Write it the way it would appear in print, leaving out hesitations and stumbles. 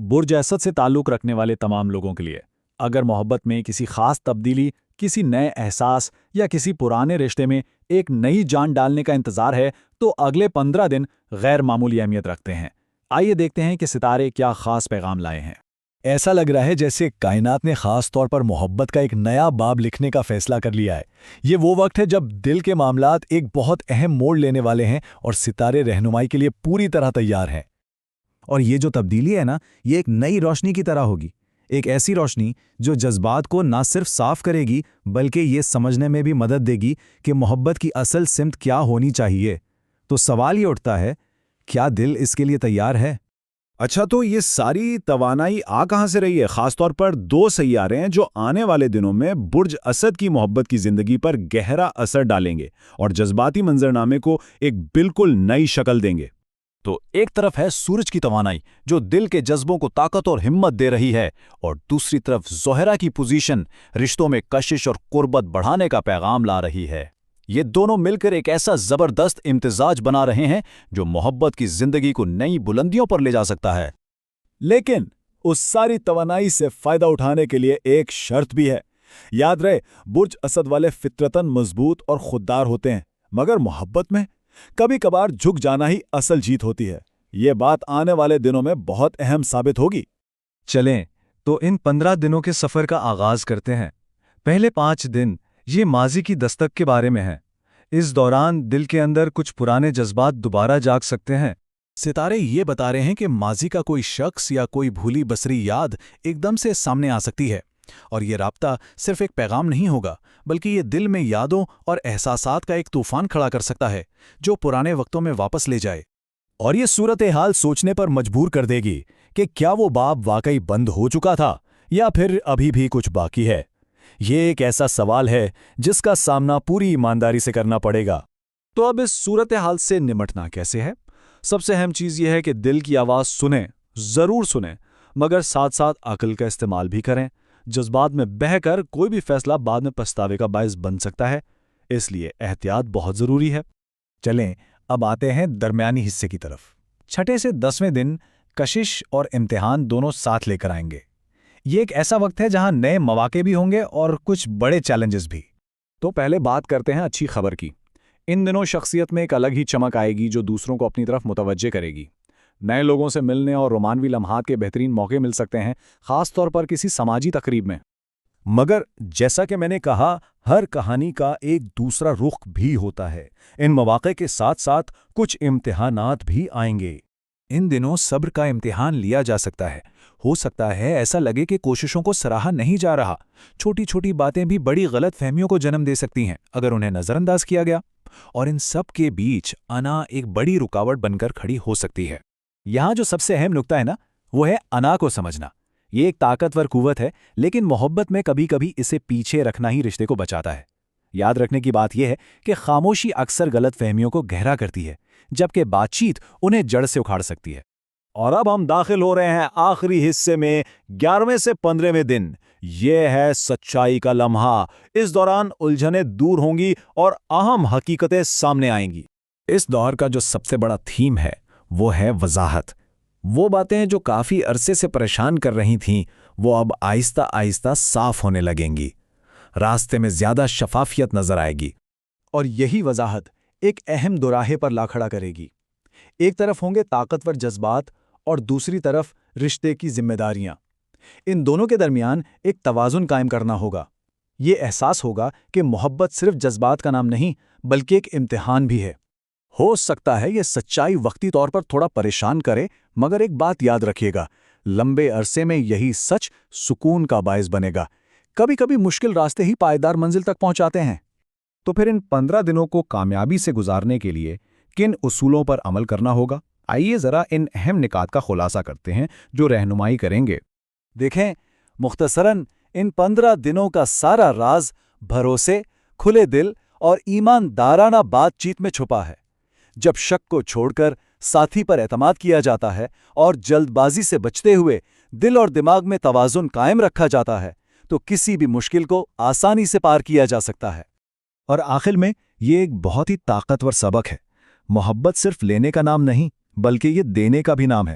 برج اسد سے تعلق رکھنے والے تمام لوگوں کے لیے اگر محبت میں کسی خاص تبدیلی، کسی نئے احساس یا کسی پرانے رشتے میں ایک نئی جان ڈالنے کا انتظار ہے تو اگلے 15 دن غیر معمولی اہمیت رکھتے ہیں۔ آئیے دیکھتے ہیں کہ ستارے کیا خاص پیغام لائے ہیں۔ ایسا لگ رہا ہے جیسے کائنات نے خاص طور پر محبت کا ایک نیا باب لکھنے کا فیصلہ کر لیا ہے۔ یہ وہ وقت ہے جب دل کے معاملات ایک بہت اہم موڑ لینے والے ہیں اور ستارے رہنمائی کے لیے پوری طرح تیار ہیں۔ اور یہ جو تبدیلی ہے نا، یہ ایک نئی روشنی کی طرح ہوگی، ایک ایسی روشنی جو جذبات کو نہ صرف صاف کرے گی بلکہ یہ سمجھنے میں بھی مدد دے گی کہ محبت کی اصل سمت کیا ہونی چاہیے۔ تو سوال یہ اٹھتا ہے، کیا دل اس کے لیے تیار ہے؟ اچھا، تو یہ ساری توانائی کہاں سے رہی ہے؟ خاص طور پر 2 سیارے ہیں جو آنے والے دنوں میں برج اسد کی محبت کی زندگی پر گہرا اثر ڈالیں گے اور جذباتی منظرنامے کو ایک بالکل نئی شکل دیں گے۔ تو ایک طرف ہے سورج کی توانائی جو دل کے جذبوں کو طاقت اور ہمت دے رہی ہے، اور دوسری طرف زہرہ کی پوزیشن رشتوں میں کشش اور قربت بڑھانے کا پیغام لا رہی ہے۔ یہ دونوں مل کر ایک ایسا زبردست امتزاج بنا رہے ہیں جو محبت کی زندگی کو نئی بلندیوں پر لے جا سکتا ہے۔ لیکن اس ساری توانائی سے فائدہ اٹھانے کے لیے ایک شرط بھی ہے۔ یاد رہے، برج اسد والے فطرتاً مضبوط اور خوددار ہوتے ہیں، مگر محبت میں کبھی کبھار جھک جانا ہی اصل جیت ہوتی ہے۔ یہ بات آنے والے دنوں میں بہت اہم ثابت ہوگی۔ چلیں تو ان 15 دنوں کے سفر کا آغاز کرتے ہیں۔ پہلے 5 دن یہ ماضی کی دستک کے بارے میں ہیں۔ اس دوران دل کے اندر کچھ پرانے جذبات دوبارہ جاگ سکتے ہیں۔ ستارے یہ بتا رہے ہیں کہ ماضی کا کوئی شخص یا کوئی بھولی بسری یاد ایک دم سے سامنے آ سکتی ہے، اور یہ رابطہ صرف ایک پیغام نہیں ہوگا بلکہ یہ دل میں یادوں اور احساسات کا ایک طوفان کھڑا کر سکتا ہے جو پرانے وقتوں میں واپس لے جائے۔ اور یہ صورتحال سوچنے پر مجبور کر دے گی کہ کیا وہ باب واقعی بند ہو چکا تھا یا پھر ابھی بھی کچھ باقی ہے۔ یہ ایک ایسا سوال ہے جس کا سامنا پوری ایمانداری سے کرنا پڑے گا۔ تو اب اس صورتحال سے نمٹنا کیسے ہے؟ سب سے اہم چیز یہ ہے کہ دل کی آواز سنیں، ضرور سنیں، مگر ساتھ ساتھ عقل کا استعمال بھی کریں۔ جذبات میں بہہ کر کوئی بھی فیصلہ بعد میں پچھتاوے کا باعث بن سکتا ہے، اس لیے احتیاط بہت ضروری ہے۔ چلیں اب آتے ہیں درمیانی حصے کی طرف۔ 6 سے 10ویں دن کشش اور امتحان دونوں ساتھ لے کر آئیں گے۔ یہ ایک ایسا وقت ہے جہاں نئے مواقع بھی ہوں گے اور کچھ بڑے چیلنجز بھی۔ تو پہلے بات کرتے ہیں اچھی خبر کی۔ ان دنوں شخصیت میں ایک الگ ہی چمک آئے گی جو دوسروں کو اپنی طرف متوجہ کرے گی۔ نئے لوگوں سے ملنے اور رومانوی لمحات کے بہترین موقع مل سکتے ہیں، خاص طور پر کسی سماجی تقریب میں۔ مگر جیسا کہ میں نے کہا، ہر کہانی کا ایک دوسرا رخ بھی ہوتا ہے۔ ان مواقع کے ساتھ ساتھ کچھ امتحانات بھی آئیں گے۔ ان دنوں صبر کا امتحان لیا جا سکتا ہے۔ ہو سکتا ہے ایسا لگے کہ کوششوں کو سراہا نہیں جا رہا۔ چھوٹی چھوٹی باتیں بھی بڑی غلط فہمیوں کو جنم دے سکتی ہیں اگر انہیں نظر انداز کیا گیا، اور ان سب کے بیچ انا ایک بڑی رکاوٹ بن کر کھڑی ہو سکتی ہے۔ یہاں جو سب سے اہم نکتہ ہے نا، وہ ہے انا کو سمجھنا۔ یہ ایک طاقتور قوت ہے، لیکن محبت میں کبھی کبھی اسے پیچھے رکھنا ہی رشتے کو بچاتا ہے۔ یاد رکھنے کی بات یہ ہے کہ خاموشی اکثر غلط فہمیوں کو گہرا کرتی ہے، جبکہ بات چیت انہیں جڑ سے اکھاڑ سکتی ہے۔ اور اب ہم داخل ہو رہے ہیں آخری حصے میں، 11ویں سے 15ویں دن۔ یہ ہے سچائی کا لمحہ۔ اس دوران الجھنیں دور ہوں گی اور اہم حقیقتیں سامنے آئیں گی۔ اس دور کا جو سب سے بڑا تھیم ہے وہ ہے وضاحت۔ وہ باتیں جو کافی عرصے سے پریشان کر رہی تھیں، وہ اب آہستہ آہستہ صاف ہونے لگیں گی۔ راستے میں زیادہ شفافیت نظر آئے گی۔ اور یہی وضاحت ایک اہم دوراہے پر لا کھڑا کرے گی۔ ایک طرف ہوں گے طاقتور جذبات اور دوسری طرف رشتے کی ذمہ داریاں۔ ان دونوں کے درمیان ایک توازن قائم کرنا ہوگا۔ یہ احساس ہوگا کہ محبت صرف جذبات کا نام نہیں بلکہ ایک امتحان بھی ہے۔ ہو سکتا ہے یہ سچائی وقتی طور پر تھوڑا پریشان کرے، مگر ایک بات یاد رکھیے گا، لمبے عرصے میں یہی سچ سکون کا باعث بنے گا۔ کبھی کبھی مشکل راستے ہی پائیدار منزل تک پہنچاتے ہیں۔ تو پھر ان 15 دنوں کو کامیابی سے گزارنے کے لیے کن اصولوں پر عمل کرنا ہوگا؟ آئیے ذرا ان اہم نکات کا خلاصہ کرتے ہیں جو رہنمائی کریں گے۔ دیکھیں، مختصراً ان 15 دنوں کا سارا راز بھروسے، کھلے دل اور ایماندارانہ بات چیت میں چھپا ہے۔ جب شک کو چھوڑ کر ساتھی پر اعتماد کیا جاتا ہے اور جلد بازی سے بچتے ہوئے دل اور دماغ میں توازن قائم رکھا جاتا ہے تو کسی بھی مشکل کو آسانی سے پار کیا جا سکتا ہے۔ اور آخر میں یہ ایک بہت ہی طاقتور سبق ہے۔ محبت صرف لینے کا نام نہیں بلکہ یہ دینے کا بھی نام ہے۔